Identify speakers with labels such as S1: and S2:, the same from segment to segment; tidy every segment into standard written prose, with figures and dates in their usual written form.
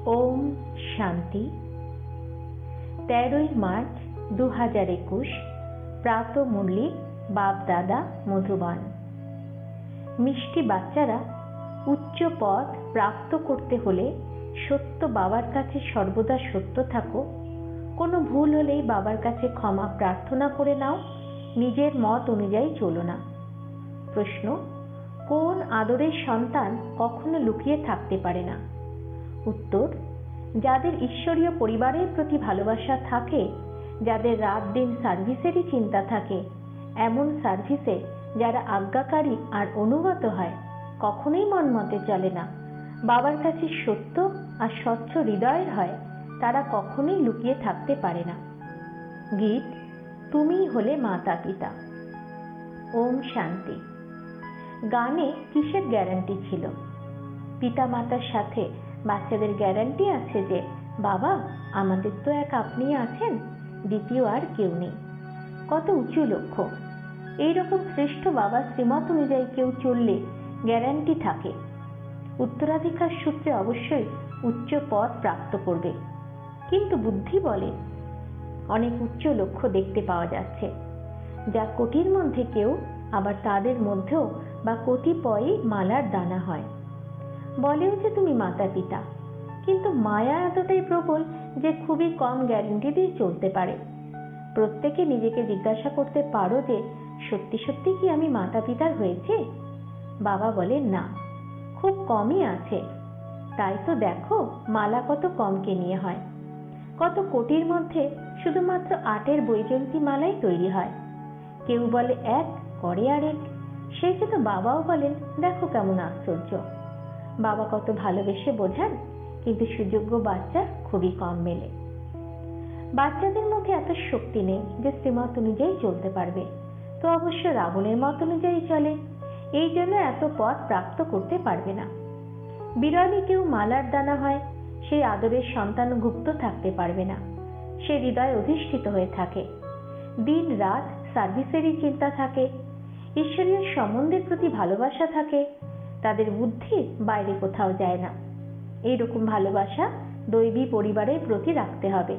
S1: ओम शांति। 13 मार्च 2021 प्रात मुरली बाप दादा मधुबन। मिष्टि बाच्चारा उच्च पद प्राप्त करते होले सत्य बाबार काछे सर्वदा सत्य थाको। कोनो भूल होलेई बाबार काछे क्षमा प्रार्थना करे नाओ, निजेर मत अनुयायी चलो ना। प्रश्न, कोन आदरेर सन्तान कखनो लुकिये थाकते पारे ना? उत्तर, जादेर ईश्वरीय परिवारेर प्रति भालोबासा थाके, जादेर रात दिन सार्विसेरই चिंता थाके, एमन सार्विसे जारा आज्ञाकारी और अनुगत हय कखनोई मन मते चले ना, बाबार काछे सत्य और स्वच्छ हृदयेर हय, तारा कखनोई लुकिये थाकते पारे ना। गीत, तुमी होले माता पिता। ओम शांति। गाने किसेर ग्यारंटी छिलो? पिता मातार साथे बाच्चादेर ग्यारंटी आछे जे बाबा आमादेर तो एक आपनी आछेन, द्वितीय आर केउ नेই। कत उঁচু लक्ष्य। এই রকম শ্রেষ্ঠ বাবা শ্রীমত অনুযায়ী কেউ চললে গ্যারান্টি থাকে, উত্তরাধিকার সূত্রে অবশ্যই উচ্চ পদ প্রাপ্ত করবে। কিন্তু বুদ্ধি বলে অনেক উচ্চ লক্ষ্য দেখতে পাওয়া যাচ্ছে, যা কোটির মধ্যে কেউ, আবার তাদের মধ্যেও বা কতিপয়ই মালার দানা হয়। বলেও যে তুমি মাতা পিতা, কিন্তু মায়া এতটাই প্রবল যে খুবই কম গ্যারান্টি দিয়ে চলতে পারে। প্রত্যেকে নিজেকে জিজ্ঞাসা করতে পারো যে সত্যি সত্যি কি আমি মাতা পিতার হয়েছে? বাবা বলেন না, খুব কমই আছে। তাই তো দেখো মালা কত কমকে নিয়ে হয়। কত কোটির মধ্যে শুধুমাত্র 8 বৈজয়ন্তী মালাই তৈরি হয়। কেউ বলে এক, করে আরেক। সেই জন্য বাবাও বলেন দেখো কেমন আশ্চর্য। বাবা কত ভালোবেসে বোঝান, কিন্তু সুযোগ্য বাচ্চা খুবই কম মেলে। বাচ্চাদের মধ্যে এত শক্তি নেই যে শ্রীমত অনুযায়ী চলতে পারবে, তো অবশ্য রাবণের মত অনুযায়ী চলে। এই জন্য এত পথ প্রাপ্ত করতে পারবে না। বিরলে কেউ মালার দানা হয়, সেই আদরের সন্তান গুপ্ত থাকতে পারবে না। সে হৃদয় অধিষ্ঠিত হয়ে থাকে, দিন রাত সার্ভিসেরই চিন্তা থাকে, ঈশ্বরীয় সম্বন্ধের প্রতি ভালোবাসা থাকে, তাদের বুদ্ধি বাইরে কোথাও যায় না। এইরকম ভালোবাসা দৈবী পরিবারের প্রতি রাখতে হবে।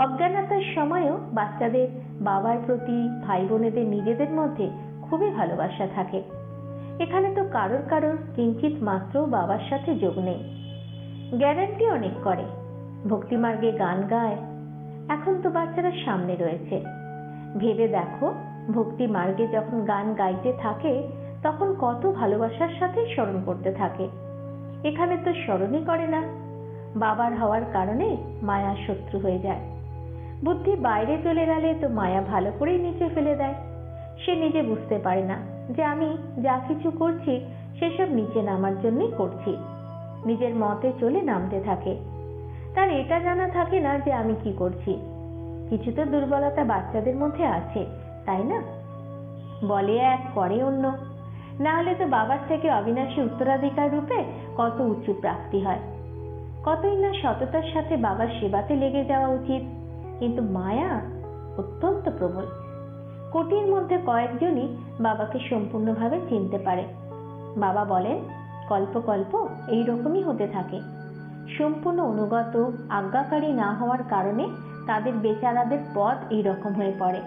S1: অজ্ঞানতার সময়ও বাচ্চাদের বাবার প্রতি, ভাই বোনেদের, নিজেদের মধ্যে খুবই ভালোবাসা থাকে। এখানে তো কারোর কারোর কিঞ্চিত মাত্র বাবার সাথে যোগ নেই। গ্যারান্টি অনেক করে, ভক্তিমার্গে গান গায়। এখন তো বাচ্চারা সামনে রয়েছে। ভেবে দেখো, ভক্তি মার্গে যখন গান গাইতে থাকে তখন কত ভালোবাসার সাথে স্মরণ করতে থাকে। এখানে তো স্মরণই করে না। বাবার হওয়ার কারণে মায়া শত্রু হয়ে যায়। বুদ্ধি বাইরে চলে গেলে তো মায়া ভালো করেই নিচে ফেলে দেয়। সে নিজে বুঝতে পারে না যে আমি যা কিছু করছি সেসব নিচে নামার জন্যই করছি। নিজের মতে চলে নামতে থাকে। তার এটা জানা থাকে না যে আমি কি করছি। কিছু তো দুর্বলতা বাচ্চাদের মধ্যে আছে, তাই না? বলে এক, করে অন্য। না হলে তো বাবার থেকে অবিনাশী উত্তরাধিকার রূপে কত উঁচু প্রাপ্তি হয়। কতই না সততার সাথে বাবার সেবাতে লেগে যাওয়া উচিত, কিন্তু মায়া অত্যন্ত প্রবল। কোটির মধ্যে কয়েকজনই বাবাকে সম্পূর্ণভাবে চিনতে পারে। বাবা বলেন কল্প কল্প এইরকমই হতে থাকে। সম্পূর্ণ অনুগত, আজ্ঞাকারী না হওয়ার কারণে তাদের বেচারাদের পথ এইরকম হয়ে পড়ে।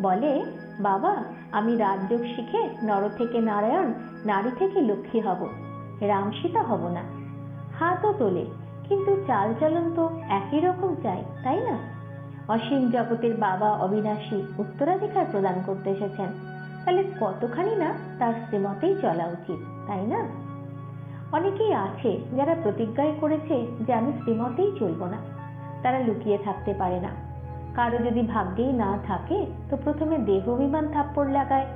S1: বলে বাবা আমি রাজযোগ শিখে নর থেকে নারায়ণ, নারী থেকে লক্ষ্মী হব, রাম সীতা হব না। হাতও তোলে, কিন্তু চালচলন তো একই রকম চাই, তাই না? অসীম জগতের বাবা অবিনাশী উত্তরাধিকার প্রদান করতে এসেছেন, তাহলে কতখানি না তার শ্রীমতেই চলা উচিত, তাই না? অনেকেই আছে যারা প্রতিজ্ঞায় করেছে যে আমি শ্রীমতেই চলব না। তারা লুকিয়ে থাকতে পারে না। কারো যদি ভাগ্যেই না থাকে তো প্রথমে দেহ অভিমান থাপ্পড় লাগায়,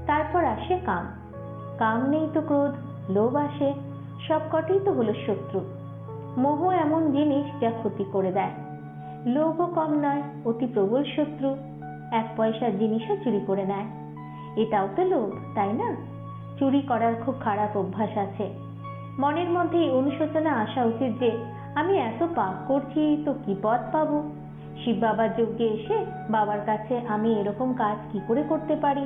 S1: তারপর আসে কাম। কাম নেই তো ক্রোধ, লোভ আসে। সবকটাই তো হলো শত্রু। মোহ এমন জিনিস যা ক্ষতি করে দেয়। লোভও কম নয়, অতি প্রবল শত্রু। 1 পয়সার জিনিসও চুরি করে নেয়। এটাও তো লোভ, তাই না? চুরি করার খুব খারাপ অভ্যাস আছে। মনের মধ্যে এই অনুশোচনা আসা উচিত যে আমি এত পাপ করছি তো কি পথ পাবো? শিব বাবার যজ্ঞে এসে বাবার কাছে আমি এরকম কাজ কি করে করতে পারি?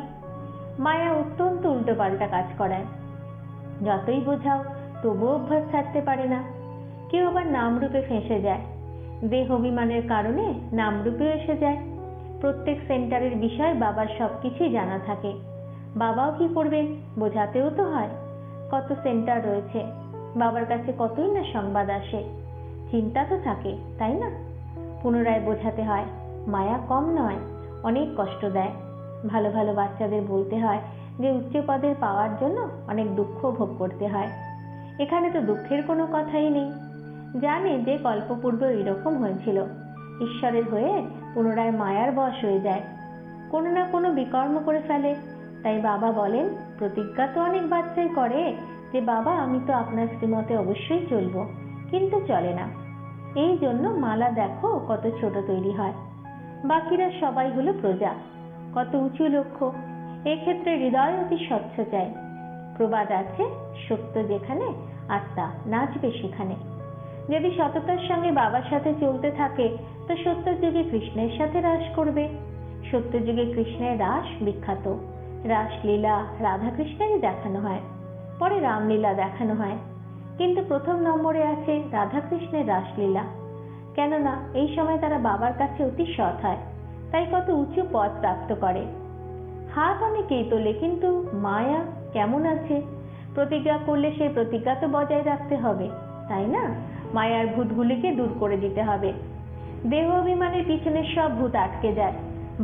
S1: মায়া অত্যন্ত উল্টোপাল্টা কাজ করায়। যতই বোঝাও তবুও অভ্যাস ছাড়তে পারে না। কেউ আবার নামরূপে ফেঁসে যায়, দেহ অভিমানের কারণে নামরূপেও এসে যায়। প্রত্যেক সেন্টারের বিষয় বাবার সবকিছুই জানা থাকে। বাবাও কি করবেন, বোঝাতেও তো হয়। কত সেন্টার রয়েছে, বাবার কাছে কতই না সংবাদ আসে, চিন্তা তো থাকে, তাই না? পুনরায় বোঝাতে হয়, মায়া কম নয়, অনেক কষ্ট দেয়। ভালো ভালো বাচ্চাদের বলতে হয় যে উচ্চ পদের পাওয়ার জন্য অনেক দুঃখ ভোগ করতে হয়। এখানে তো দুঃখের কোনো কথাই নেই। জানে যে কল্পপূর্বে এরকম হয়েছিল, ঈশ্বরের হয়ে পুনরায় মায়ার বশ হয়ে যায়, কোনো না কোনো বিকর্ম করে ফেলে। তাই বাবা বলেন, প্রতিজ্ঞা তো অনেক বাচ্চাই করে যে বাবা আমি তো আপনার শ্রীমতে অবশ্যই চলবো, কিন্তু চলে না। এই জন্য মালা দেখো কত ছোট তৈরি হয়। বাকিরা সবাই হলো প্রজা, কত উঁচু লক্ষ্য। এক্ষেত্রে হৃদয় অতি স্বচ্ছ চাই। প্রবাদ আছে, সত্য যেখানে আত্মা নাচবে সেখানে। যদি সততার সঙ্গে বাবার সাথে চলতে থাকে তো সত্যযুগে কৃষ্ণের সাথে রাস করবে। সত্যযুগে কৃষ্ণের রাস বিখ্যাত। রাসলীলা রাধাকৃষ্ণেরই দেখানো হয়, পরে রামলীলা দেখানো হয়, কিন্তু প্রথম নম্বরে আছে রাধাকৃষ্ণের রাসলীলা। কেননা এই সময় তারা বাবার কাছে অতি সৎ হয়, তাই কত উঁচু পদ প্রাপ্ত করে। হাত অনেকেই তোলে, কিন্তু মায়া কেমন আছে? প্রতিজ্ঞা করলে সেই প্রতিজ্ঞা তো বজায় রাখতে হবে, তাই না? মায়ার ভূতগুলিকে দূর করে দিতে হবে। দেহ অভিমানের পিছনে সব ভূত আটকে যায়।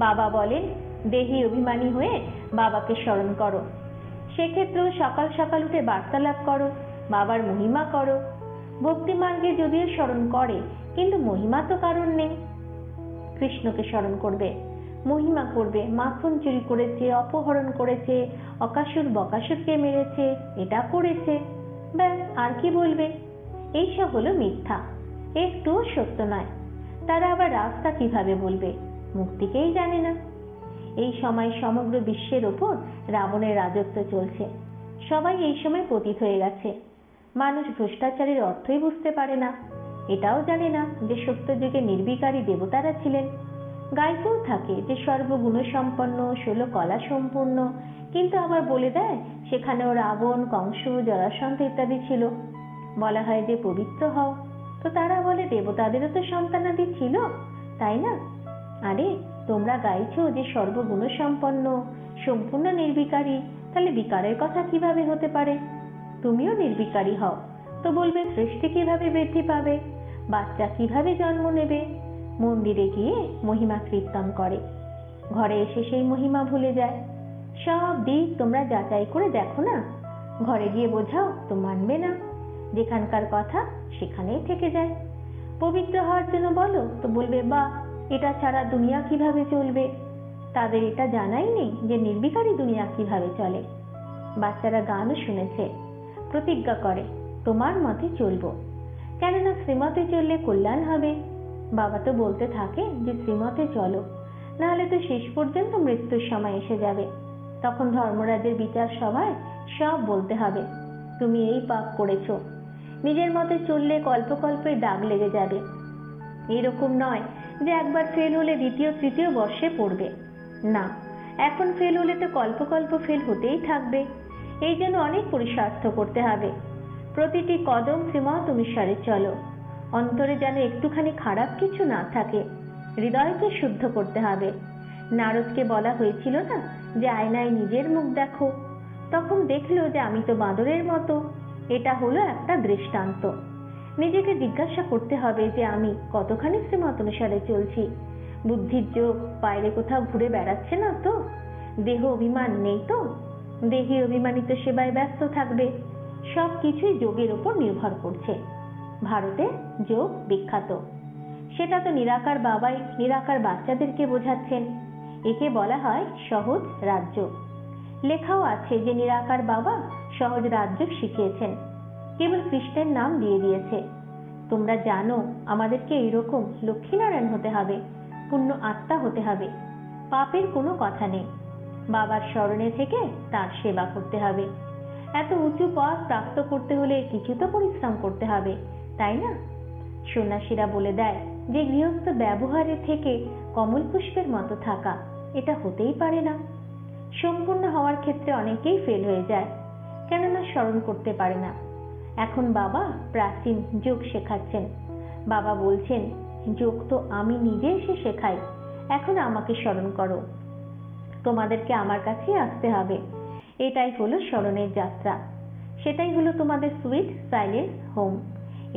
S1: বাবা বলেন, দেহি অভিমানী হয়ে বাবাকে স্মরণ করো। সেক্ষেত্রেও সকাল সকাল উঠে বার্তালাপ করো, বাবার মহিমা করো। ভক্তি মার্গে যদিও স্মরণ করে, কিন্তু মহিমা তো কারণ নেই। কৃষ্ণকে স্মরণ করবে, মহিমা করবে, মাখন চুরি করেছে, অপহরণ করেছে, অকাসুর বকাসুরকে মেরেছে, এটা করেছে, ব্যাস আর কি বলবে? এইসব হলো মিথ্যা, একটুও সত্য নয়। তারা আবার রাস্তা কিভাবে বলবে? মুক্তিকেই জানে না। এই সময় সমগ্র বিশ্বের ওপর রাবণের রাজত্ব চলছে। সবাই এই সময় পতিত হয়ে গেছে। মানুষ ভ্রষ্টাচারের অর্থই বুঝতে পারে না। এটাও জানে না যে সত্যযুগে নির্বিকারী দেবতারা ছিলেন। গাইতেও থাকে যে সর্বগুণ সম্পন্ন, 16 কলা সম্পূর্ণ, কিন্তু আবার বলে দেয় সেখানেও রাবণ, কংস, জরাসন্ধ ইত্যাদি ছিল। বলা হয় যে পবিত্র হও, তো তারা বলে দেবতাদেরও তো সন্তানাদি ছিল, তাই না? আরে তোমরা গাইছো যে সর্বগুণ সম্পন্ন, সম্পূর্ণ নির্বিকারী, তাহলে বিকারের কথা কিভাবে হতে পারে? তুমিও নির্বিকারী হও, তো বলবে সৃষ্টি কিভাবে বৃদ্ধি পাবে, বাচ্চা কিভাবে জন্ম নেবে? মন্দিরে গিয়ে মহিমা কীর্তন করে, ঘরে এসে সেই মহিমা ভুলে যায়। সব দিক তোমরা যাচাই করে দেখো না, ঘরে গিয়ে বোঝাও তো মানবে না। যেখানকার কথা সেখানেই থেকে যায়। পবিত্র হওয়ার জন্য বলো তো বলবে বা এটা ছাড়া দুনিয়া কিভাবে চলবে। তাদের এটা জানাই নেই যে নির্বিকারী দুনিয়া কিভাবে চলে। বাচ্চারা গানও শুনেছে, প্রতিজ্ঞা করে তোমার মতে চলবো, কেননা শ্রীমতে চললে কল্যাণ হবে। বাবা তো বলতে থাকে যে শ্রীমতে চলো, নাহলে তো শেষ পর্যন্ত মৃত্যুর সময় এসে যাবে। তখন ধর্মরাজের বিচার সভায় সব বলতে হবে তুমি এই পাপ করেছো। নিজের মতে চললে কল্পকল্পে দাগ লেগে যাবে। এরকম নয় যে একবার ফেল হলে দ্বিতীয় তৃতীয় বর্ষে পড়বে, না, এখন ফেল হলে তো কল্পকল্প ফেল হতেই থাকবে। এই জন্য অনেক পুরুষার্থ করতে হবে। প্রতিটি কদম শ্রীমত অনুসারে চলো। অন্তরে যেন একটুখানি খারাপ কিছু না থাকে। হৃদয়কে শুদ্ধ করতে হবে। নারদকে বলা হয়েছিল না যে আয়নায় নিজের মুখ দেখো, তখন দেখলো যে আমি তো বাঁদরের মতো। এটা হলো একটা দৃষ্টান্ত। নিজেকে জিজ্ঞাসা করতে হবে যে আমি কতখানি শ্রীমত অনুসারে চলছি। বুদ্ধির যোগ বাইরে কোথাও ঘুরে বেড়াচ্ছে না তো? দেহ অভিমান নেই তো? দেহি অভিমানিত সেবায় ব্যস্ত থাকবে। সব কিছুই যোগের উপর নির্ভর করছে। ভারতে যোগ বিখ্যাত, সেটা তো নিরাকার বাবাই নিরাকার বাচ্চাদেরকে বোঝাচ্ছেন। একে বলা হয় সহজ রাজ্য। লেখাও আছে যে নিরাকার বাবা সহজ রাজ্য শিখিয়েছেন, কেবল কৃষ্ণের নাম দিয়ে দিয়েছে। তোমরা জানো আমাদেরকে এইরকম লক্ষ্মীনারায়ণ হতে হবে, পূর্ণ আত্মা হতে হবে। পাপের কোনো কথা নেই। বাবার স্মরণে থেকে তার সেবা করতে হবে। এত উঁচু পদ প্রাপ্ত করতে হলে কিছু তো পরিশ্রম করতে হবে, তাই না? সন্ন্যাসীরা বলে দেয় যে গৃহস্থ ব্যবহারের থেকে কমল পুষ্পের মতো থাকা, এটা হতেই পারে না। সম্পূর্ণ হওয়ার ক্ষেত্রে অনেকেই ফেল হয়ে যায়, কেননা স্মরণ করতে পারে না। এখন বাবা প্রাচীন যোগ শেখাচ্ছেন। বাবা বলছেন, যোগ তো আমি নিজে এসে শেখাই, এখন আমাকে স্মরণ করো, তোমাদেরকে আমার কাছেই আসতে হবে। এটাই হলো স্মরণের যাত্রা, সেটাই হলো তোমাদের সুইট সাইলেন্স হোম।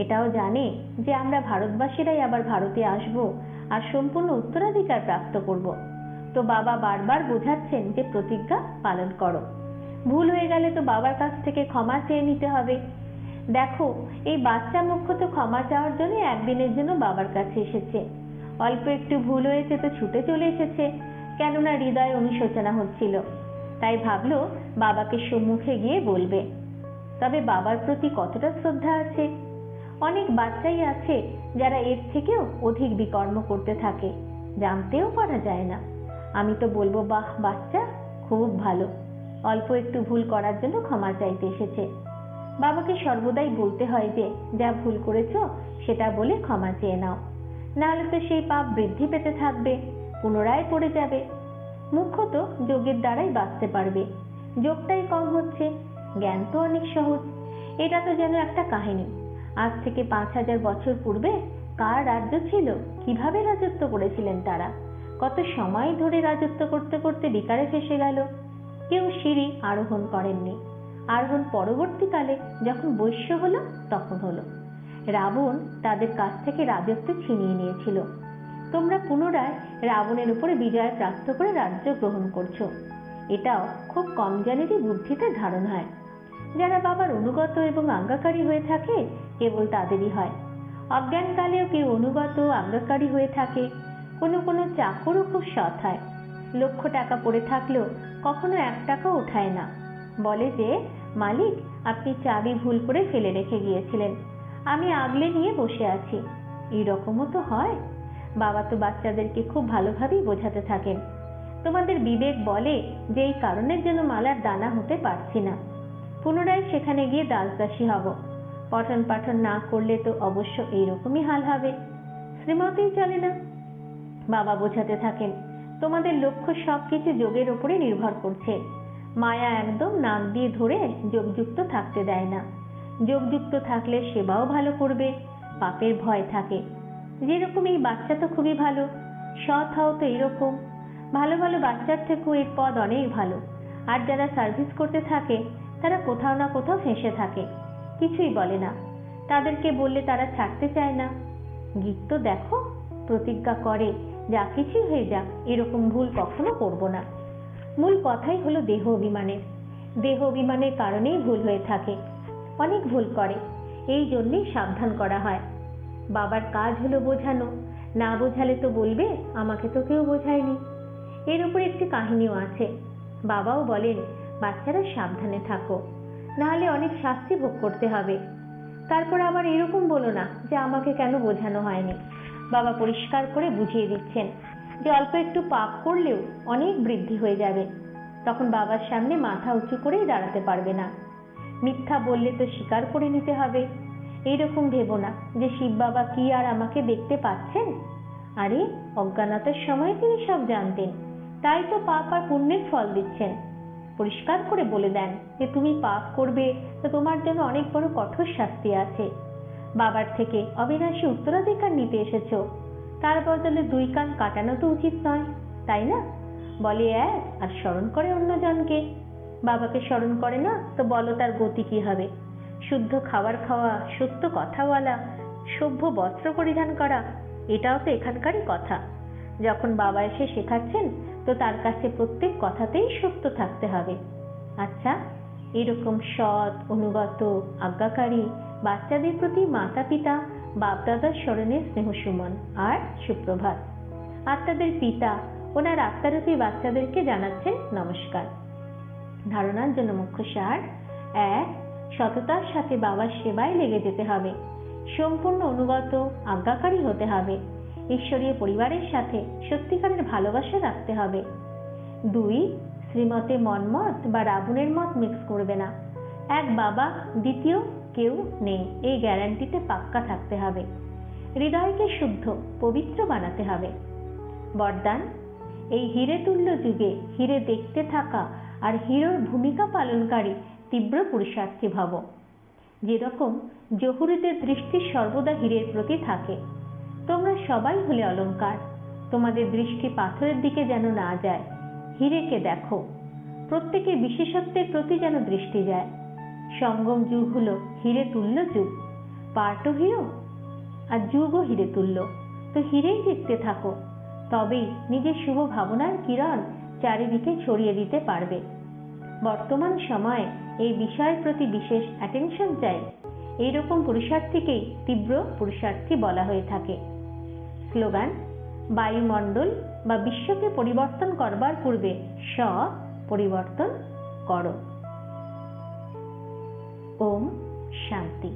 S1: এটাও জানে যে আমরা ভারতবাসীরাই আবার ভারতে আসব আর সম্পূর্ণ উত্তরাধিকার প্রাপ্ত করব। তো বাবা বারবার বোঝাচ্ছেন যে প্রতিজ্ঞা পালন করো, ভুল হয়ে গেলে তো বাবার কাছ থেকে ক্ষমা চেয়ে নিতে হবে। দেখো, এই বাচ্চা মুখ্যত ক্ষমা চাওয়ার জন্য একদিনের জন্য বাবার কাছে এসেছে। অল্প একটু ভুল হয়েছে তো ছুটে চলে এসেছে, কেননা হৃদয়ে অনুশোচনা হচ্ছিল, তাই ভাবলো বাবাকে সম্মুখে গিয়ে বলবে। তবে বাবার প্রতি কতটা শ্রদ্ধা আছে? অনেক বাচ্চাই আছে যারা এর থেকেও অধিক বিকর্ম করতে থাকে, জানতেও পারা যায় না। আমি তো বলবো, বাহ বাচ্চা, খুব ভালো, অল্প একটু ভুল করার জন্য ক্ষমা চাইতে এসেছে। বাবাকে সর্বদাই বলতে হয় যে যা ভুল করেছো সেটা বলে ক্ষমা চেয়ে নাও, নাহলে তো সেই পাপ বৃদ্ধি পেতে থাকবে, পুনরায় পড়ে যাবে। মুখ্যত যোগের দ্বারাই বাঁচতে পারবে, যোগটাই কম হচ্ছে, জ্ঞান তো অনেক সহজ। এটা তো যেন একটা কাহিনী। আজ থেকে 5000 বছর পূর্বে কার রাজ্য ছিল, কিভাবে রাজত্ব করেছিলেন তারা, কত সময় ধরে রাজত্ব করতে করতে বিকারে ফেসে গেল। কেউ সিঁড়ি আরোহণ করেননি, আরোহণ পরবর্তীকালে যখন বৈশ্য হলো তখন হলো। রাবণ তাদের কাছ থেকে রাজত্ব ছিনিয়ে নিয়েছিল, তোমরা পুনরায় রাবণের উপরে বিজয় প্রাপ্ত করে রাজ্য গ্রহণ করছো। এটাও খুব কম জনেরই বুদ্ধিতে ধারণ হয়। যারা বাবার অনুগত এবং আজ্ঞাকারী হয়ে থাকে কেবল তাদেরই হয়। অজ্ঞানকালেও কেউ অনুগত আজ্ঞাকারী হয়ে থাকে। কোনো কোনো চাকরও খুব সৎ হয়, লক্ষ টাকা পড়ে থাকলেও কখনো 1 টাকাও ওঠায় না, বলে যে মালিক আপনি চাবি ভুল করে ফেলে রেখে গিয়েছিলেন, আমি আগলে নিয়ে বসে আছি। এইরকমও তো হয়। বাবা তো বাচ্চাদেরকে খুব ভালোভাবেই বোঝাতে থাকেন, তোমাদের বিবেক বলে যে এই কারণের জন্য মালার দানা হতে পারছি না, পুনরায় সেখানে গিয়ে দাসদাসী হব। পঠন পাঠন না করলে তো অবশ্য এইরকমই হাল হবে, শ্রীমতেই চলে না। বাবা বোঝাতে থাকেন, তোমাদের লক্ষ্য সবকিছু যোগের ওপরে নির্ভর করছে। মায়া একদম নাক দিয়ে ধরে যোগযুক্ত থাকতে দেয় না। যোগযুক্ত থাকলে সেবাও ভালো করবে, পাপের ভয় থাকে। যেরকম এই বাচ্চা তো খুবই ভালো, সৎ হও তো এরকম। ভালো ভালো বাচ্চার থেকেও এর পদ অনেক ভালো। আর যারা সার্ভিস করতে থাকে তারা কোথাও না কোথাও ফেঁসে থাকে, কিছুই বলে না। তাদেরকে বললে তারা ছাড়তে চায় না। গীত তো দেখো, প্রতিজ্ঞা করে যা কিছুই হয়ে যাক এরকম ভুল কখনো করব না। মূল কথাই হলো দেহ অভিমানের। দেহ অভিমানের কারণেই ভুল হয়ে থাকে, অনেক ভুল করে, এই জন্যেই সাবধান করা হয়। বাবার কাজ হলো বোঝানো, না বোঝালে তো বলবে আমাকে তো কেউ বোঝায়নি। এর উপর একটি কাহিনীও আছে। বাবাও বলেন, বাচ্চারা সাবধানে থাকো, নাহলে অনেক শাস্তি ভোগ করতে হবে। তারপর আবার এরকম বলো না যে আমাকে কেন বোঝানো হয়নি। বাবা পরিষ্কার করে বুঝিয়ে দিচ্ছেন যে অল্প একটু পাপ করলেও অনেক বৃদ্ধি হয়ে যাবে, তখন বাবার সামনে মাথা উঁচু করেই দাঁড়াতে পারবে না। মিথ্যা বললে তো স্বীকার করে নিতে হবে। এইরকম ভেবো না যে শিব বাবা কি আর আমাকে দেখতে পাচ্ছেন। আরে অজ্ঞানতার সময় তিনি সব জানতেন, তাই তো পাপ আর পুণ্যের ফল দিচ্ছেন। পরিষ্কার করে বলে দেন যে তুমি পাপ করবে তো তোমার জন্য অনেক বড় কঠোর শাস্তি আছে। বাবার থেকে অবিনাশী উত্তরাধিকার নিতে এসেছো, তার বদলে 2 কান কাটানো তো উচিত নয়, তাই না? বলে এক আর স্মরণ করে অন্যজনকে। বাবাকে স্মরণ করে না তো বলো তার গতি কি হবে? শুদ্ধ খাবার খাওয়া, সত্য কথা বলা, সভ্য বস্ত্র পরিধান করা, এটাও তো এখানকারই কথা। যখন বাবা এসে শেখাচ্ছেন তো তার কাছে প্রত্যেক কথাতেই সত্য থাকতে হবে। আচ্ছা, এরকম সৎ, অনুগত, আজ্ঞাকারী বাচ্চাদের প্রতি মাতা পিতা বাপদাদার স্মরণে স্নেহ সুমন আর সুপ্রভাত। আত্মাদের পিতা ওনার আত্মারূপী বাচ্চাদেরকে জানাচ্ছেন নমস্কার। ধারণার জন্য মুখ্য সার: 1. সততার সাথে বাবার সেবায় লেগে যেতে হবে, সম্পূর্ণ অনুগত আজ্ঞাকারী হতে হবে, ঈশ্বরীয় পরিবারের সাথে সত্যিকারের ভালোবাসা রাখতে হবে। 2. শ্রীমতে মনমত বা রাবণের মত মিক্স করবে না। এক বাবা, দ্বিতীয় কেউ নেই, এই গ্যারান্টিতে পাক্কা থাকতে হবে। হৃদয়কে শুদ্ধ পবিত্র বানাতে হবে। বরদান: এই হিরে তুল্য যুগে হিরে দেখতে থাকা আর হিরোর ভূমিকা পালনকারী তীব্র পুরুষার্থী ভব। যেরকম জহুরিদের দৃষ্টি সর্বদা হীরের প্রতি থাকে। তোমরা সবাই হলে অলংকার, তোমাদের দৃষ্টি পাথরের দিকে যেন না যায়, হীরেকে দেখো। প্রত্যেকের বিশেষত্বের প্রতি যেন দৃষ্টি যায়। সঙ্গম যুগ হলো হীরে তুল্য যুগ, পার্টও হিরো আর যুগও হীরে তুল্য। তো হীরেই দেখতে থাকো, তবেই নিজের শুভ ভাবনার কিরণ চারিদিকে ছড়িয়ে দিতে পারবে। বর্তমান সময়ে এই বিষয়ের প্রতি বিশেষ অ্যাটেনশন চাই। এইরকম পুরুষার্থীকেই তীব্র পুরুষার্থী বলা হয়ে থাকে। স্লোগান: বায়ুমণ্ডল বা বিশ্বকে পরিবর্তন করবার পূর্বে পরিবর্তন করো। ওম শান্তি।